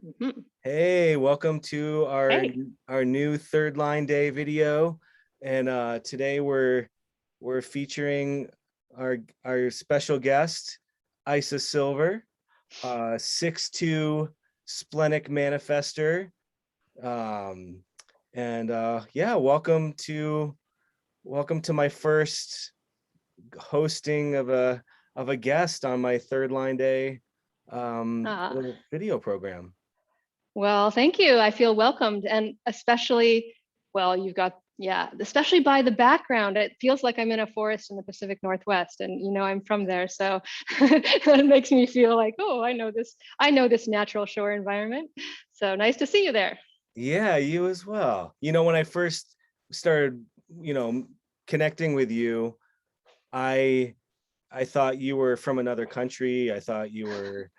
Mhm. Hey, welcome to Hey. our new third line day video. And today we're featuring our special guest, Isa Silver, 6'2" Splenic Manifestor. Um, and yeah, welcome to my first hosting of a guest on my third line day Uh, little video program. well, thank you. I feel welcomed, and especially, well, especially by the background. It feels like I'm in a forest in the Pacific Northwest, and I'm from there, so it makes me feel like, oh, I know this. I know this natural shore environment. So nice to see you there. Yeah, you as well. When I first started, you know, connecting with you, I I thought you were from another country. I thought you were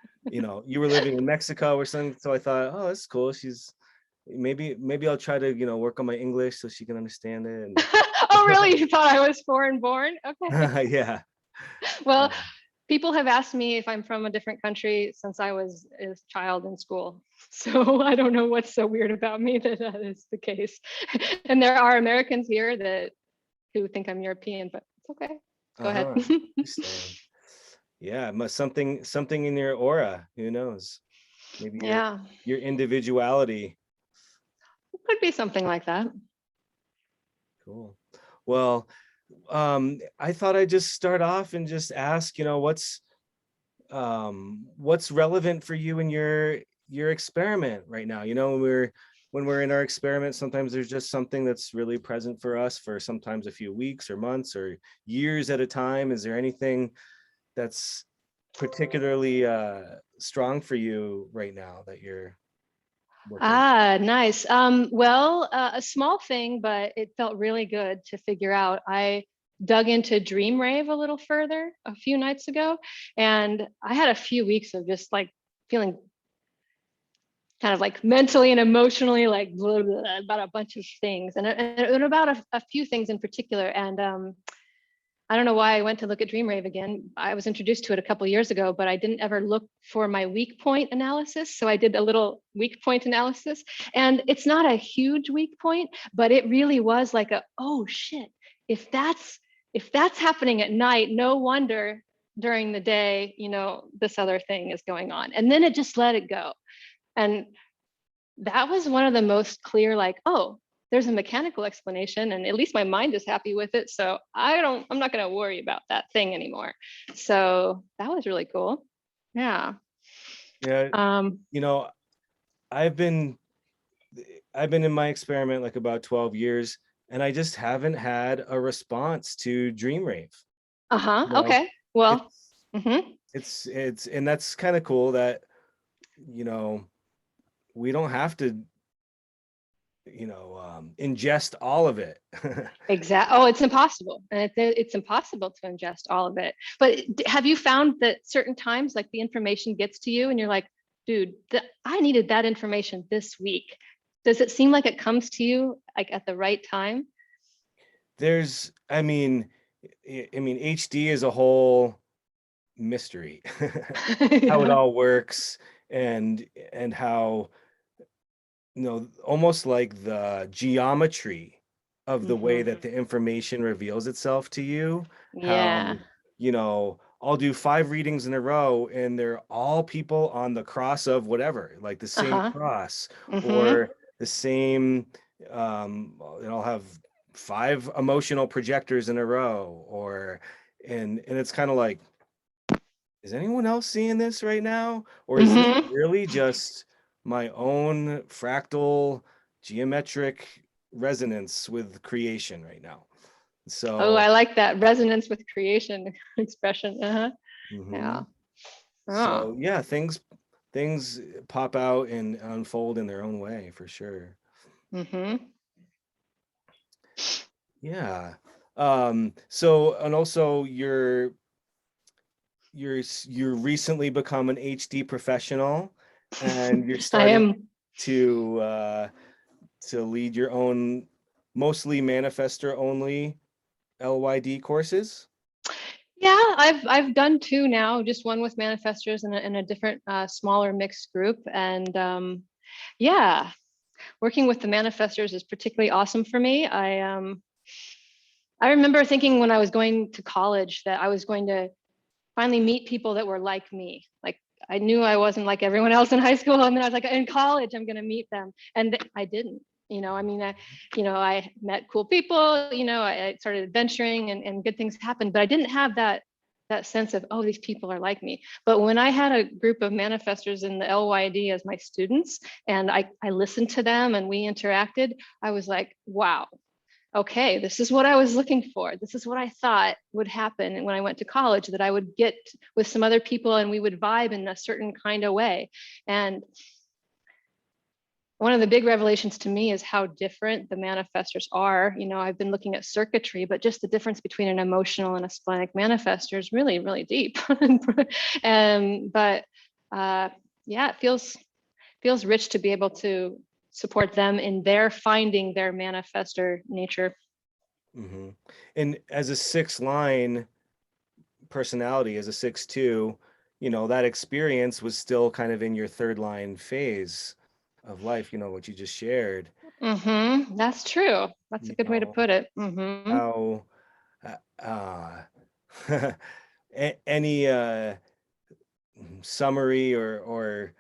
living in Mexico or something. So I thought, oh, that's cool. She's maybe I'll try to, work on my English so she can understand it. And Oh, really? You thought I was foreign born? Okay. yeah. Well, Um, people have asked me if I'm from a different country since I was a child in school. So I don't know what's so weird about me that that is the case. And there are Americans here that who think I'm European, but it's okay. Go ahead. uh-huh. Understand. Yeah, something in your aura. Who knows? Maybe Yeah, your individuality. could be something like that. Cool. Well, I thought I'd just start off and just ask, what's relevant for you in your experiment right now? When we're in our experiment, sometimes there's just something that's really present for us for sometimes a few weeks or months or years at a time. Is there anything that's particularly strong for you right now that you're working on? Ah, nice. Well, a small thing, but it felt really good to figure out. I dug into Dream Rave a little further a few nights ago, and I had a few weeks of just like feeling kind of like mentally and emotionally like blah, blah, blah, about a bunch of things and about a few things in particular. And I don't know why I went to look at Dream Rave again. I was introduced to it a couple years ago, but I didn't ever look for my weak point analysis. So I did a little weak point analysis, and it's not a huge weak point, but it really was like oh shit, if that's happening at night, no wonder during the day, this other thing is going on. And then it just let it go. And that was one of the most clear, like, oh, there's a mechanical explanation, and at least my mind is happy with it. So I'm not going to worry about that thing anymore. So that was really cool. Yeah. Yeah, Um, you know, I've been I've been in my experiment like about 12 years, and I just haven't had a response to Dream Rave. uh-huh. You know, Okay. Well, it's mm-hmm. it's and that's kind of cool that, you know, we don't have to, ingest all of it. Exactly. Oh, it's impossible. And it's impossible to ingest all of it. But have you found that certain times, like the information gets to you and you're like, dude, I needed that information this week. Does it seem like it comes to you like at the right time? There's, I mean, HD is a whole mystery. How it Yeah. all works and how, almost like the geometry of the way that Hmm. the information reveals itself to you, Yeah. how, I'll do 5 readings in a row and they're all people on the cross of whatever, like the same Uh-huh. cross Hmm. or the same, and I'll have 5 emotional projectors in a row and it's kind of like, is anyone else seeing this right now? Or is this Hmm. really just my own fractal geometric resonance with creation right now? Oh, I So, like that resonance with creation expression. Uh-huh. Yeah. mhm. Oh. So yeah, things pop out and unfold in their own way for sure. Hmm. Yeah. So and also you're recently become an HD professional and you're I starting am. to lead your own mostly manifestor only LYD courses. Yeah, I've done two now, just one with manifestors in a different smaller mixed group. And yeah, working with the manifestors is particularly awesome for me. I remember thinking when I was going to college that I was going to finally meet people that were like me. Like I knew I wasn't like everyone else in high school, and then I was like, in college, I'm going to meet them, and I didn't. I mean, I met cool people. I started adventuring, and good things happened. But I didn't have that sense of, oh, these people are like me. But when I had a group of manifestors in the LYD as my students, and I listened to them and we interacted, I was like, wow, okay, this is what I was looking for. This is what I thought would happen when I went to college, that I would get with some other people and we would vibe in a certain kind of way. And one of the big revelations to me is how different the manifestors are. I've been looking at circuitry, but just the difference between an emotional and a splenic manifestor is really, really deep. But yeah, it feels rich to be able to support them in their finding their manifestor nature. Hmm. And as a six line personality, as a 6-2, that experience was still kind of in your third line phase of life, what you just shared. That's true. That's a You good way to know, put it. how uh, any summary or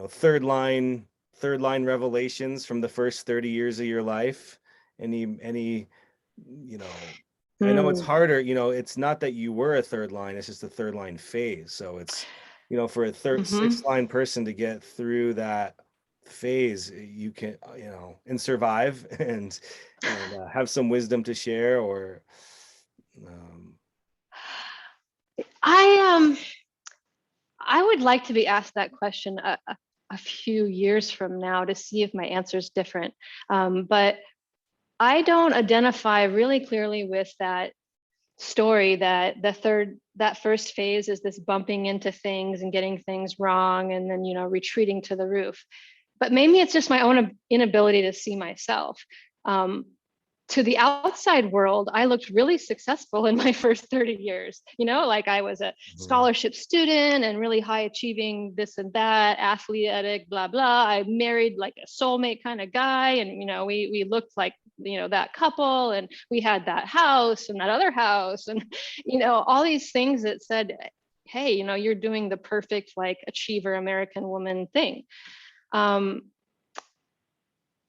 third line revelations from the first 30 years of your life? Any you know I know it's Mm. harder, it's not that you were a third line, it's just a third line phase. So it's, for a third hmm six line person to get through that phase, you can, and survive and have some wisdom to share, or um, I I would like to be asked that question a few years from now to see if my answer is different. But I don't identify really clearly with that story that that first phase is this bumping into things and getting things wrong and then retreating to the roof. But maybe it's just my own inability to see myself. um, to the outside world, I looked really successful in my first 30 years. Like I was a mhm, scholarship student and really high achieving, this and that, athletic, blah, blah. I married like a soulmate kind of guy. And, we looked like, that couple, and we had that house and that other house, and, all these things that said, hey, you're doing the perfect, like, achiever American woman thing. Um,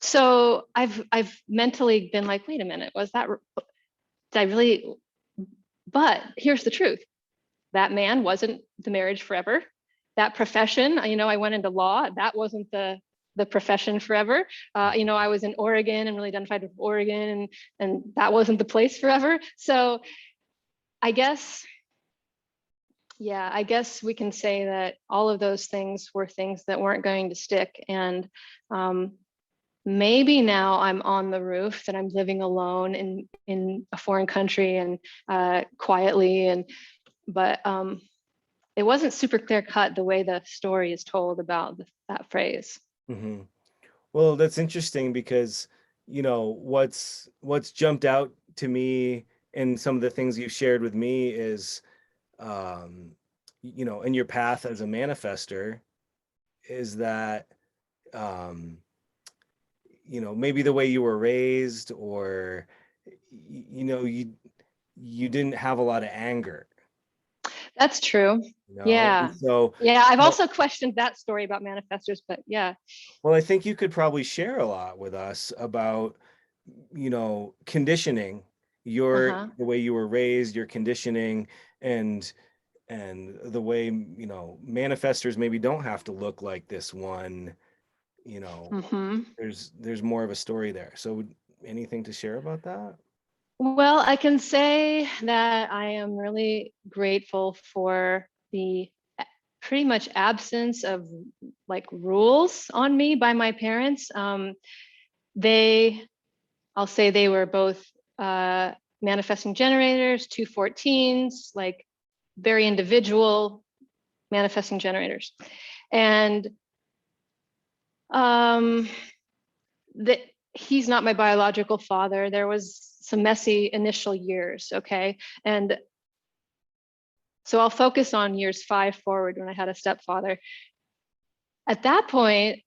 so I've mentally been like, wait a minute, was that, did I really? But here's the truth: that man wasn't the marriage forever. That profession, I went into law. That wasn't the profession forever. I was in Oregon and really identified with Oregon, and that wasn't the place forever. So I guess, yeah, I guess we can say that all of those things were things that weren't going to stick. And um, maybe now I'm on the roof, that I'm living alone in a foreign country, and quietly, but it wasn't super clear cut the way the story is told about that phrase. mhm. Well, that's interesting because, what's jumped out to me and some of the things you've shared with me is, um, in your path as a manifester, is that, um, maybe the way you were raised, or, you didn't have a lot of anger, That's true. and Yeah. so, Yeah, I've well, also questioned that story about manifestors, but yeah. well, I think you could probably share a lot with us about, conditioning, Uh-huh. the way you were raised, your conditioning, and the way, manifestors maybe don't have to look like this one, you know hmm there's more of a story there. So anything to share about that? Well, I can say that I am really grateful for the pretty much absence of, like, rules on me by my parents. They, I'll say they were both uh, manifesting generators, 214s, like very individual manifesting generators. And um, that he's not my biological father. There was some messy initial years. Okay. And so I'll focus on years 5 forward when I had a stepfather. At that point,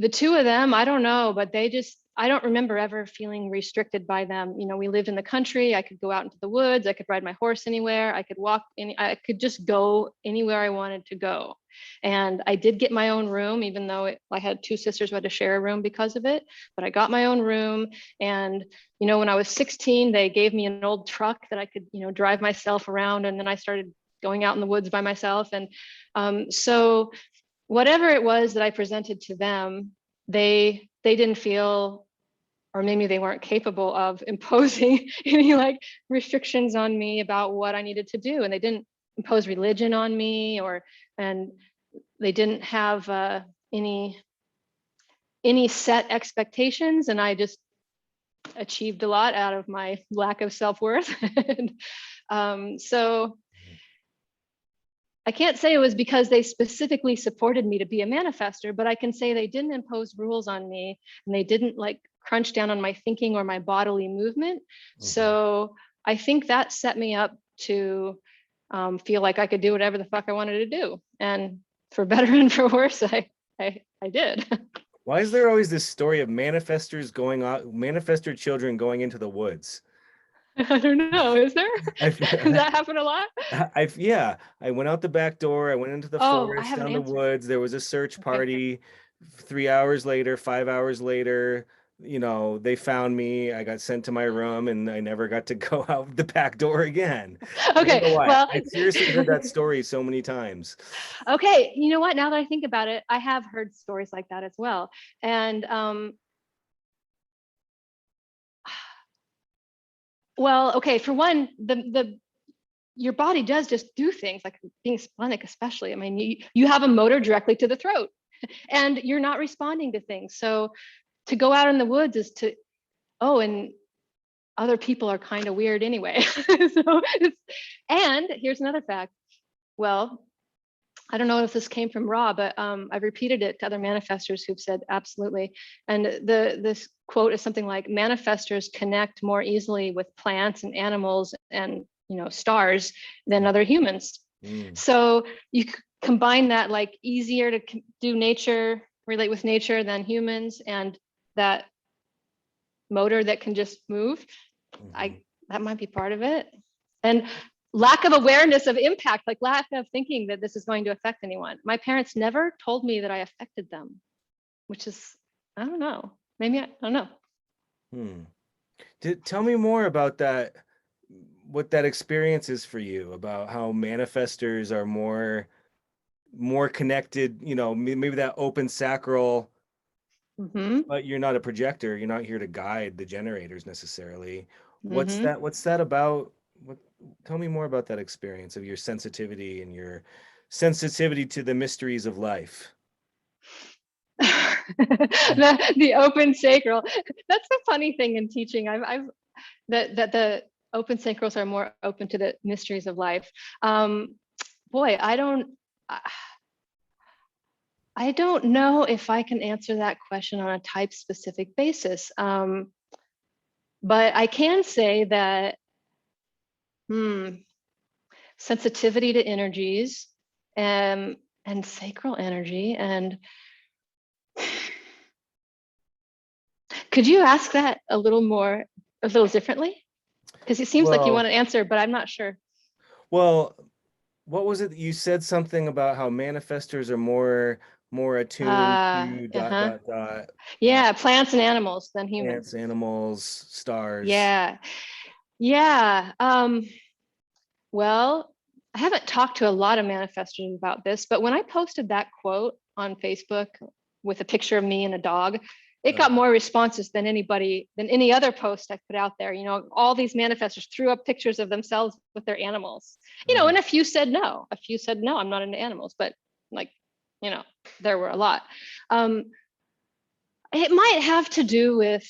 the two of them, I don't know, but I don't remember ever feeling restricted by them. You know, we lived in the country. I could go out into the woods. I could ride my horse anywhere. I could walk I could just go anywhere I wanted to go. And I did get my own room, even though I had 2 sisters who had to share a room because of it. But I got my own room. And, you know, when I was 16, they gave me an old truck that I could, you know, drive myself around. And then I started going out in the woods by myself. And so whatever it was that I presented to them, they didn't feel, or maybe they weren't capable of imposing any like restrictions on me about what I needed to do. And they didn't impose religion on me, and they didn't have any set expectations. And I just achieved a lot out of my lack of self-worth. So I can't say it was because they specifically supported me to be a manifestor, but I can say they didn't impose rules on me, and they didn't like crunch down on my thinking or my bodily movement. So I think that set me up to feel like I could do whatever the fuck I wanted to do. And for better and for worse, I did. Why is there always this story of manifestor children going into the woods? I don't know. Is there? Does that happen a lot? Yeah, I went out the back door. I went into the Oh, I forest, have an down the answer. woods. There was a search Okay. party. 3 hours later, 5 hours later, you know, they found me. I got sent to my room, and I never got to go out the back door again. I don't know Okay. why. Well, I seriously heard that story so many times. okay. You know what? Now that I think about it, I have heard stories like that as well. And well, okay, for one, your body does just do things like being splenic, especially. I mean, you have a motor directly to the throat, and you're not responding to things. So to go out in the woods is to, oh, and other people are kind of weird anyway. And here's another fact. Well, I don't know if this came from Ra, but I've repeated it to other manifestors who've said absolutely. And this quote is something like, manifestors connect more easily with plants and animals and, you know, stars than other humans. So you combine that, like, easier to do nature, relate with nature than humans, and that motor that can just move. That might be part of it. And lack of awareness of impact, like lack of thinking that this is going to affect anyone. My parents never told me that I affected them, which is, I don't know, maybe I don't know. Tell me more about that, what that experience is for you, about how manifestors are more connected, you know, maybe that open sacral. But you're not a projector. You're not here to guide the generators necessarily. What's that about? Tell me more about that experience of your sensitivity and your sensitivity to the mysteries of life. The open sacral. That's the funny thing in teaching. I've that the open sacrals are more open to the mysteries of life. Boy, I don't know if I can answer that question on a type specific basis. But I can say that sensitivity to energies and sacral energy. And could you ask that a little differently? Because it seems like you want an answer, but I'm not sure. Well, what was it? You said something about how manifestors are more attuned to ... Yeah, plants and animals than humans. Plants, animals, stars. Yeah. Well, I haven't talked to a lot of manifestors about this, but when I posted that quote on Facebook with a picture of me and a dog, it got more responses than any other post I put out there. You know, all these manifestors threw up pictures of themselves with their animals, you know, and a few said no, I'm not into animals, but like, you know, there were a lot. It might have to do with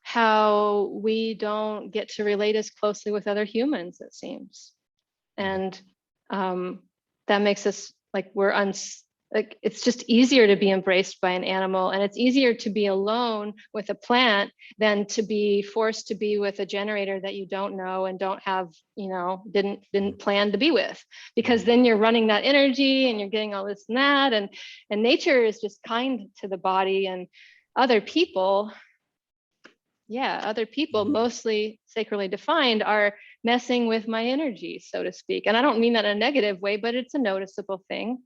how we don't get to relate as closely with other humans, it seems. And that makes us like we're like it's just easier to be embraced by an animal, and it's easier to be alone with a plant than to be forced to be with a generator that you don't know and don't have, didn't plan to be with, because then you're running that energy and you're getting all this and that, and nature is just kind to the body, and other people, other people, mostly sacrally defined, are messing with my energy, so to speak. And I don't mean that in a negative way, but it's a noticeable thing.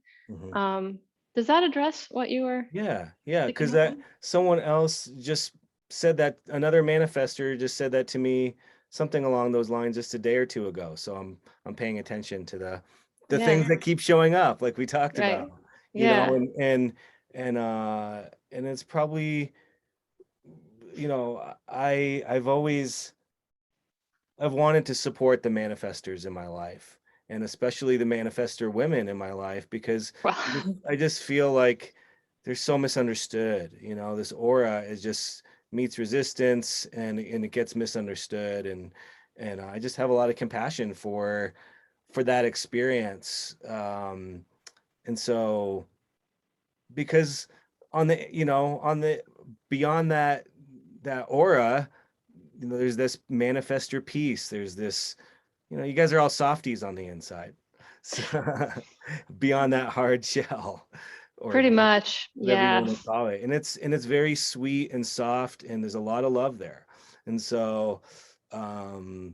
Does that address what you were? Yeah, because that someone else just said that, another manifester just said that to me, something along those lines, just a day or two ago. So I'm paying attention to the things that keep showing up, like we talked about, and it's probably, I've wanted to support the manifestors in my life, and especially the manifestor women in my life, because I just feel like they're so misunderstood. This aura is just meets resistance, and it gets misunderstood, and I just have a lot of compassion for that experience. And so, because on the beyond that aura, there's this manifestor piece. There's this, you guys are all softies on the inside. So beyond that hard shell, or pretty much, whatever you want to call it. And it's very sweet and soft, and there's a lot of love there. And so, would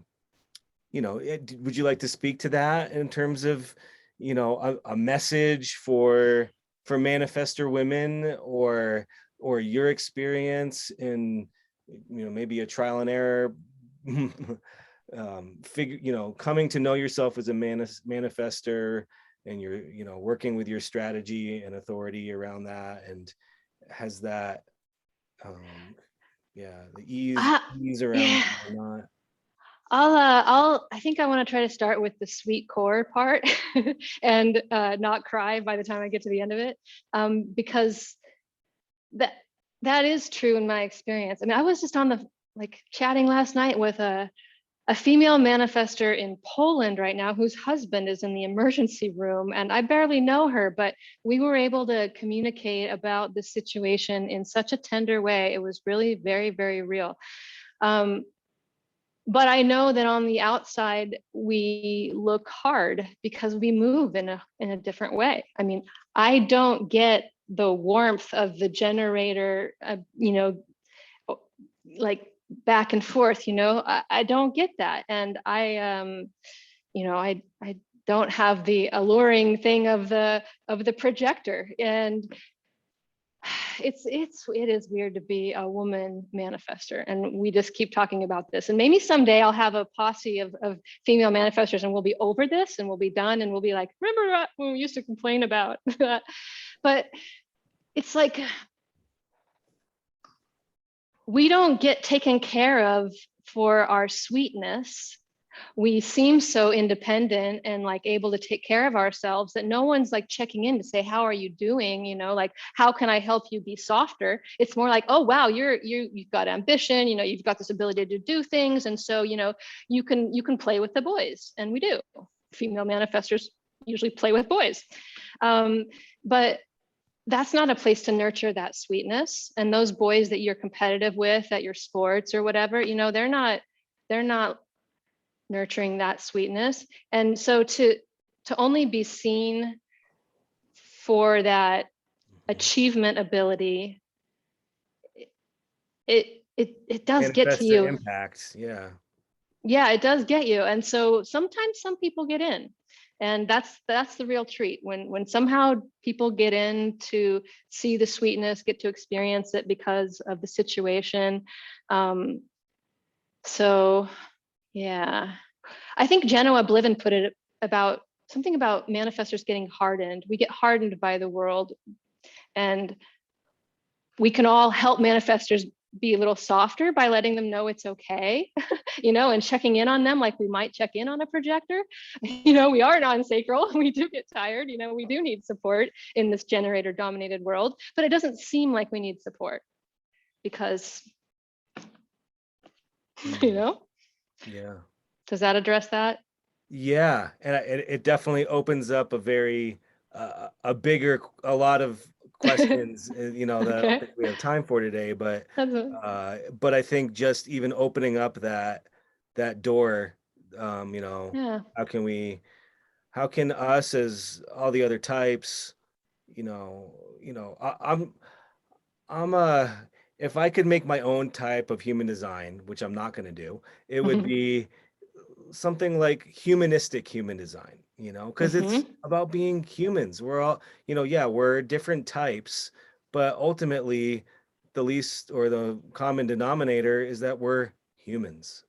you like to speak to that in terms of, a message for manifestor women, or your experience in, maybe a trial and error figure, coming to know yourself as a manifestor, and you're, working with your strategy and authority around that, and has that, the ease around it or not? I think I want to try to start with the sweet core part and not cry by the time I get to the end of it, because that is true in my experience. I mean, I was just on the chatting last night with a female manifestor in Poland right now, whose husband is in the emergency room, and I barely know her, but we were able to communicate about the situation in such a tender way. It was really very, very real. But I know that on the outside, we look hard because we move in a different way. I mean, I don't get the warmth of the generator, like back and forth, I don't get that. And I don't have the alluring thing of the projector. And it is weird to be a woman manifestor, and we just keep talking about this, and maybe someday I'll have a posse of female manifestors, and we'll be over this and we'll be done, and we'll be like, remember when we used to complain about that? But it's like we don't get taken care of for our sweetness. We seem so independent and able to take care of ourselves that no one's checking in to say, how are you doing? How can I help you be softer? It's more like, oh, wow, you've got ambition, you've got this ability to do things. And so, you can play with the boys. And we do. Female manifestors usually play with boys. But that's not a place to nurture that sweetness. And those boys that you're competitive with at your sports or whatever, they're not nurturing that sweetness. And so to only be seen for that achievement ability, it does get to you. Impact, it does get you. And so sometimes some people get in, and that's the real treat, when somehow people get in to see the sweetness, get to experience it because of the situation. So yeah, I think Genoa Bliven put it about something about manifestors getting hardened. We get hardened by the world, and we can all help manifestors be a little softer by letting them know it's okay, and checking in on them like we might check in on a projector. We are non-sacral. We do get tired. We do need support in this generator dominated world, but it doesn't seem like we need support because, Does that address that? Yeah, and it definitely opens up a very a lot of questions, that I don't Okay. think we have time for today, That's a, but I think just even opening up that door, yeah. how can how can us as all the other types, I'm if I could make my own type of human design, which I'm not going to do, it would be something like humanistic human design, because it's Hmm. about being humans. We're all, yeah, we're different types, but ultimately, the least or the common denominator is that we're humans,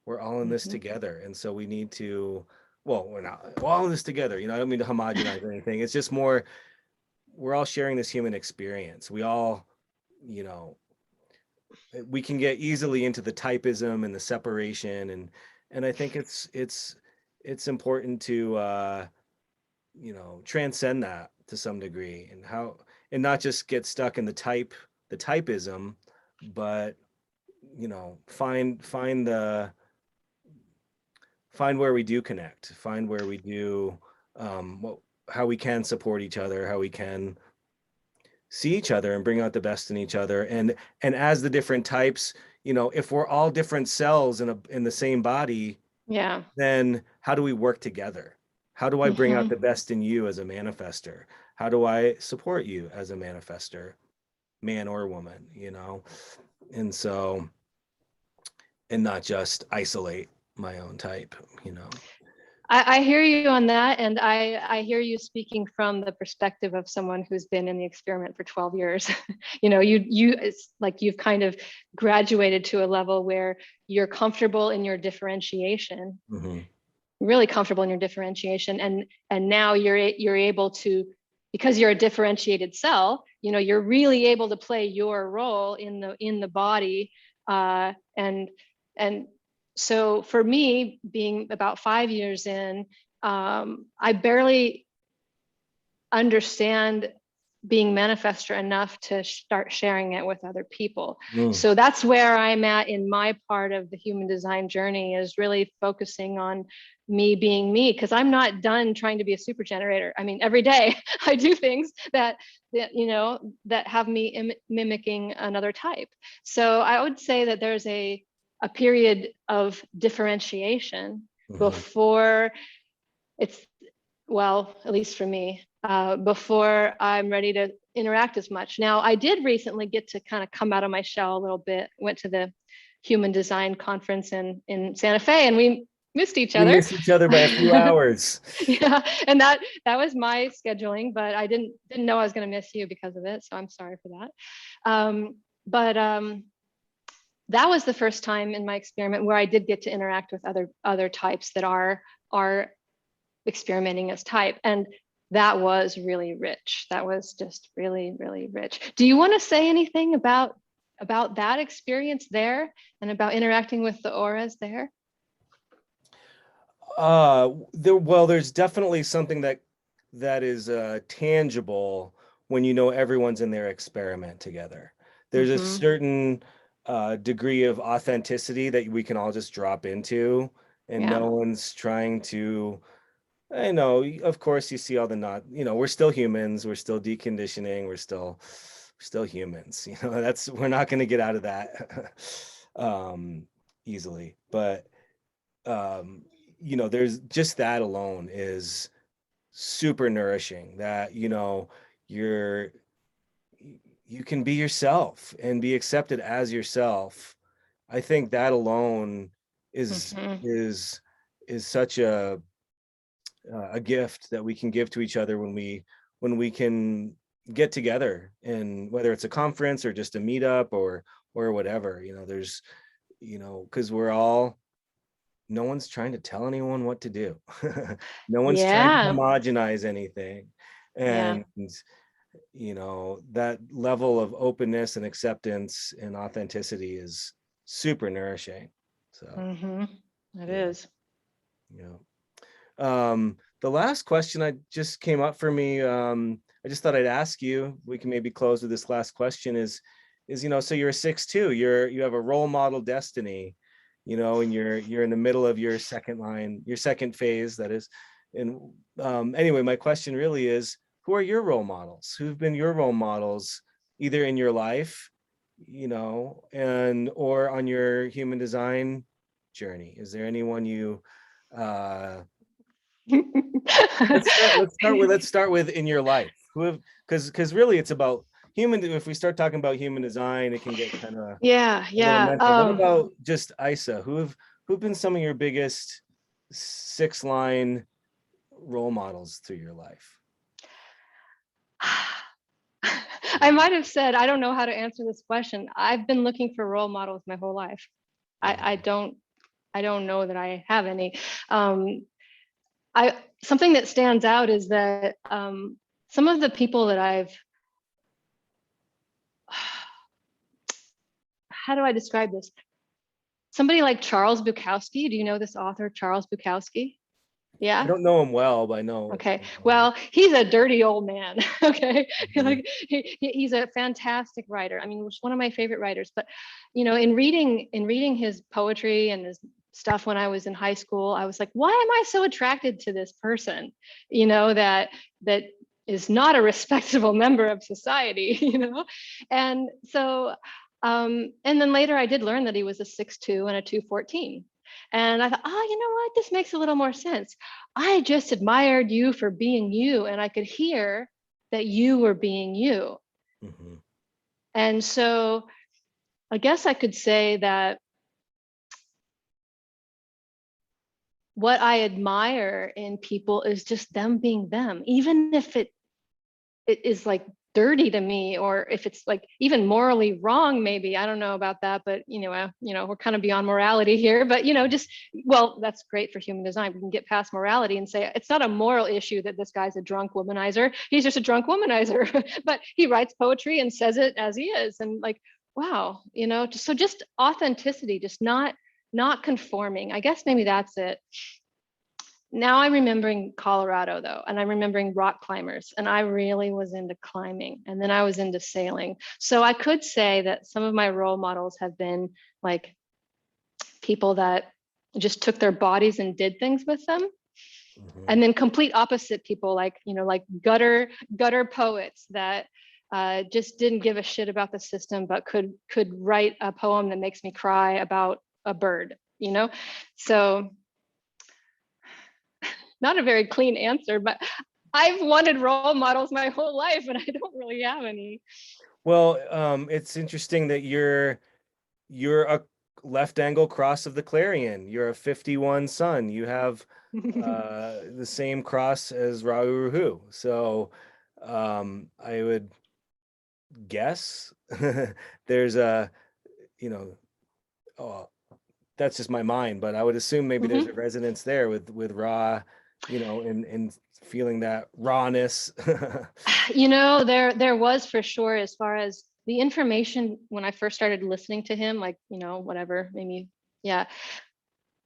we're all in this Hmm. together. And so we need to, well, we're all in this together, I don't mean to homogenize anything. It's just more, we're all sharing this human experience. We all, you know, we can get easily into the typism and the separation, and I think it's important to transcend that to some degree, and not just get stuck in the typism, but find where we do connect, find where we do what how we can support each other, how we can see each other and bring out the best in each other. And as the different types, if we're all different cells in the same body, Yeah. then how do we work together? How do I bring out Hmm. the best in you as a manifester? How do I support you as a manifester, man or woman, and so, and not just isolate my own type, I hear you on that, and I hear you speaking from the perspective of someone who's been in the experiment for 12 years. It's like you've kind of graduated to a level where you're comfortable in your differentiation, Hmm. really comfortable in your differentiation, and now you're able to, because you're a differentiated cell, you're really able to play your role in the body, and and so for me, being about 5 years in, I barely understand being manifestor enough to start sharing it with other people. Mm. So that's where I'm at in my part of the human design journey, is really focusing on me being me, because I'm not done trying to be a super generator. I mean, every day I do things that have me mimicking another type. So I would say that there's a period of differentiation Hmm. before it's, well, at least for me, before I'm ready to interact as much. Now, I did recently get to kind of come out of my shell a little bit. Went to the Human Design Conference in Santa Fe, and we missed each We other. miss each other by a few hours. Yeah, and that was my scheduling, but I didn't know I was going to miss you because of it. So I'm sorry for that. But that was the first time in my experiment where I did get to interact with other types that are experimenting as type. And that was really rich. That was just really, really rich. Do you want to say anything about that experience there and about interacting with the auras there? There's definitely something that is tangible when everyone's in their experiment together. There's a Mm-hmm. certain degree of authenticity that we can all just drop into, and Yeah. no one's trying to. I know, of course, you see all the not. We're still humans. We're still deconditioning. We're still humans. That's we're not going to get out of that easily, but um there's just that alone is super nourishing, that you're you can be yourself and be accepted as yourself. I think that alone is Mm-hmm. is is such a gift that we can give to each other when we can get together, and whether it's a conference or just a meetup or whatever, there's because we're all, no one's trying to tell anyone what to do. No one's trying to Yeah. homogenize anything. Yeah. And, that level of openness and acceptance and authenticity is super nourishing. So, Mm-hmm. It yeah, is. yeah. The last question I just came up for me, I just thought I'd ask you, we can maybe close with this last question is, so you're a 6'2", you have a role model destiny, and you're in the middle of your second line, your second phase, that is, And anyway, my question really is, who are your role models? Who've been your role models, either in your life, and or on your human design journey? Is there anyone you let's start with in your life. Who have, because really it's about human. If we start talking about human design, it can get kind of a little Yeah. mental. What about just Isa? Who've been some of your biggest 6-line role models through your life? I might have said, I don't know how to answer this question. I've been looking for role models my whole life. I don't know that I have any. Something that stands out is that some of the people that how do I describe this? Somebody like Charles Bukowski. Do you know this author, Charles Bukowski? I Yeah. don't know him well, but I know. Okay. Well, he's a dirty old man. Okay. Mhm. Like he's a fantastic writer. I mean, was one of my favorite writers. But in reading his poetry and his stuff when I was in high school, I was like, why am I so attracted to this person? That is not a respectable member of society. And so and then later I did learn that he was a 6'2" and a 214. And I thought, oh, you know what? This makes a little more sense. I just admired you for being you, and I could hear that you were being you. Mhm. And so I guess I could say that what I admire in people is just them being them, even if it is like dirty to me, or if it's like even morally wrong. Maybe I don't know about that, but we're kind of beyond morality here. But just, well, that's great for human design. We can get past morality and say it's not a moral issue that this guy's a drunk womanizer. He's just a drunk womanizer. But he writes poetry and says it as he is, and like, wow, just authenticity, just not conforming. I guess maybe that's it. Now I'm remembering Colorado though, and I'm remembering rock climbers, and I really was into climbing, and then I was into sailing. So I could say that some of my role models have been like people that just took their bodies and did things with them. Mhm. And then complete opposite people, like like gutter poets that just didn't give a shit about the system, but could write a poem that makes me cry about a bird. So not a very clean answer, but I've wanted role models my whole life and I don't really have any. Well, it's interesting that you're a left angle cross of the Clarion. You're a 51 sun. You have the same cross as Rahu. So I would guess there's a, you know, oh, that's just my mind, but I would assume maybe there's a Mhm. resonance there with Ra, and feeling that rawness. There was for sure, as far as the information when I first started listening to him, like, whatever, maybe, yeah,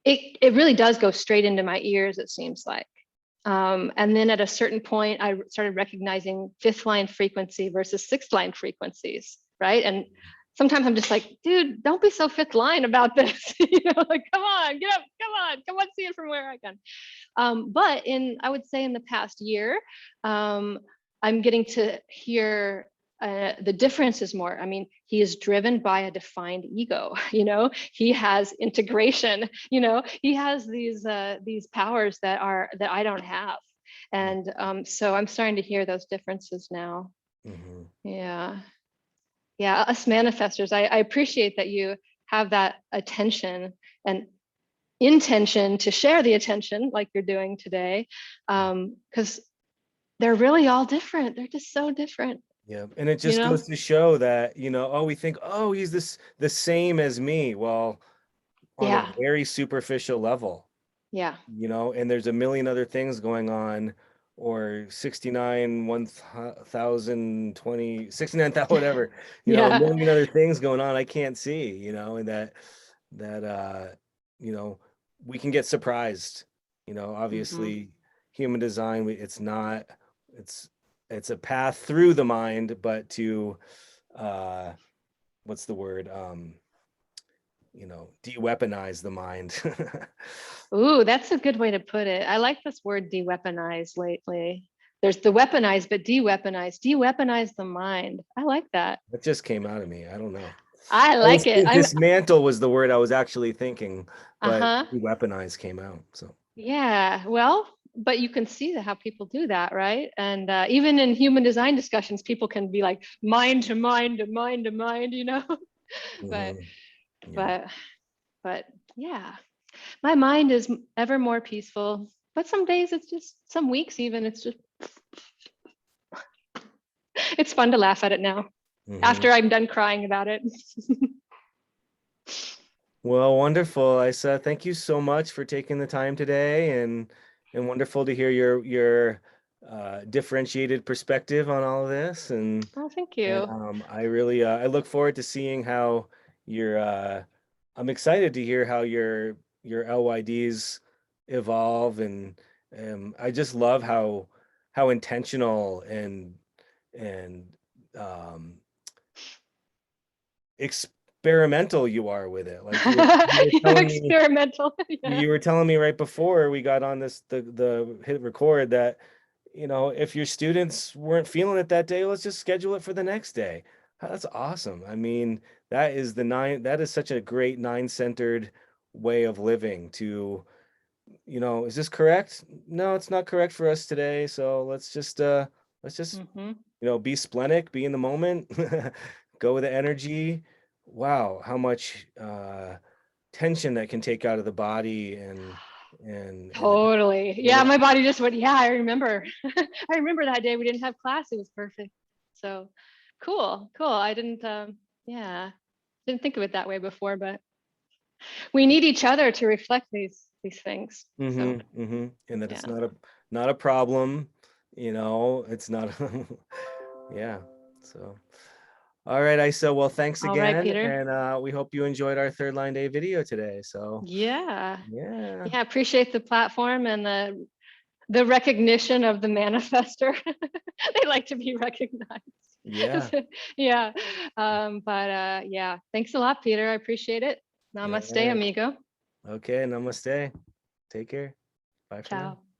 it really does go straight into my ears, it seems like. And then at a certain point, I started recognizing fifth line frequency versus sixth line frequencies, right? And sometimes I'm just like, dude, don't be so fifth line about this. Like, come on, get up, come on, see it from where I can. But I would say in the past year, um, I'm getting to hear the differences more. I mean, he is driven by a defined ego. He has integration. He has these powers that I don't have, and so I'm starting to hear those differences now. Mhm. Yeah, yeah. Us manifestors, I appreciate that you have that attention and intention to share the attention like you're doing today, because they're really all different. They're just so different, Yeah, and it you just know? goes to show that, oh, we think, oh, he's the same as me. Well, on a Yeah, very superficial level, yeah, and there's a million other things going on, or 69, 1,020, 69,000, whatever, a yeah. million other things going on I can't see, and that you know, we can get surprised. Hmm. Obviously, human design, it's not, it's it's a path through the mind, but to uh what's the word? de-weaponize the mind. Ooh, that's a good way to put it. I like this word de-weaponize lately. There's the weaponize, but de-weaponize. De-weaponize the mind. I like that. That just came out of me. I don't know. I like it. Dismantle was the word I was actually thinking, but Uh-huh. de-weaponize came out. So Yeah. Well, but you can see how people do that, right? And even in human design discussions, people can be like mind to mind to mind to mind, but yeah. but but yeah, my mind is ever more peaceful. But some days it's just, some weeks even, it's just, it's fun to laugh at it now after I'm done crying about it. Well, wonderful, Isa. Thank you so much for taking the time today, and wonderful to hear your differentiated perspective on all of this. And Oh, thank you. I really I look forward to seeing how your I'm excited to hear how your LYDs evolve, and I just love how intentional and um experimental you are with it. Like you were Yeah, telling me, experimental. Yeah. you were telling me right before we got on this, the hit record, that if your students weren't feeling it that day, let's just schedule it for the next day. That's awesome. I mean, that is such a great nine-centered way of living. To is this correct? No, it's not correct for us today, so let's just Mm-hmm. be splenic, be in the moment, go with the energy. Wow, how much tension that can take out of the body, and Totally. Yeah, my body just went, yeah, I remember. I remember that day we didn't have class. It was perfect. So cool, cool. I didn't yeah, didn't think of it that way before, but we need each other to reflect these things. So and that yeah. it's not a problem, it's not yeah. So all right, Isa, well, thanks All right, again, Peter. and we hope you enjoyed our third line day video today. So Yeah. yeah. Yeah, appreciate the platform and the recognition of the manifester. They like to be recognized. Yeah. Yeah. But yeah, thanks a lot, Peter. I appreciate it. All Namaste, right. amigo. Okay, namaste. Take care. Bye for now. Ciao.